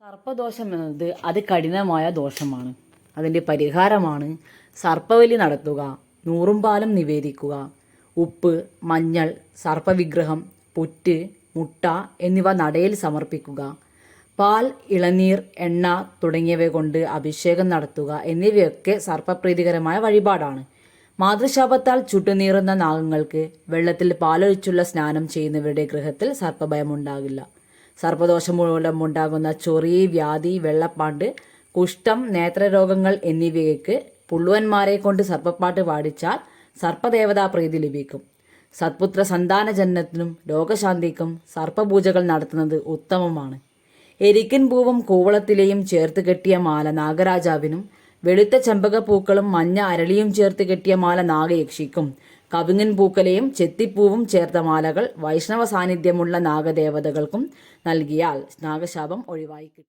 സർപ്പദോഷം എന്നത് അതികഠിനമായ ദോഷമാണ്. അതിൻ്റെ പരിഹാരമാണ് സർപ്പബലി നടത്തുക, നൂറും പാലും നിവേദിക്കുക, ഉപ്പ്, മഞ്ഞൾ, സർപ്പവിഗ്രഹം, പുറ്റ്, മുട്ട എന്നിവ നടയിൽ സമർപ്പിക്കുക, പാൽ, ഇളനീർ, എണ്ണ തുടങ്ങിയവ കൊണ്ട് അഭിഷേകം നടത്തുക എന്നിവയൊക്കെ സർപ്പപ്രീതികരമായ വഴിപാടാണ്. മാതൃശാപത്താൽ ചുട്ടുനീറുന്ന നാഗങ്ങൾക്ക് വെള്ളത്തിൽ പാലൊഴിച്ചുള്ള സ്നാനം ചെയ്യുന്നവരുടെ ഗൃഹത്തിൽ സർപ്പഭയമുണ്ടാകില്ല. സർപ്പദോഷം മൂലമുണ്ടാകുന്ന ചൊറി, വ്യാധി, വെള്ളപ്പാണ്ട്, കുഷ്ഠം, നേത്രരോഗങ്ങൾ എന്നിവയ്ക്ക് പുള്ളുവന്മാരെ കൊണ്ട് സർപ്പപ്പാട്ട് പാടിച്ചാൽ സർപ്പദേവതാ പ്രീതി ലഭിക്കും. സത്പുത്ര സന്താന ജനനത്തിനും രോഗശാന്തിക്കും സർപ്പപൂജകൾ നടത്തുന്നത് ഉത്തമമാണ്. എരിക്കിൻ പൂവും കൂവളത്തിലെയും ചേർത്ത് കെട്ടിയ മാല നാഗരാജാവിനും, വെളുത്ത ചെമ്പകപ്പൂക്കളും മഞ്ഞ അരളിയും ചേർത്ത് കെട്ടിയ മാല നാഗയക്ഷിക്കും, കവുങ്ങിൻ പൂക്കലയും ചെത്തിപ്പൂവും ചേർത്ത മാലകൾ വൈഷ്ണവ സാന്നിധ്യമുള്ള നാഗദേവതകൾക്കും നൽകിയാൽ നാഗശാപം ഒഴിവായി കിട്ടും.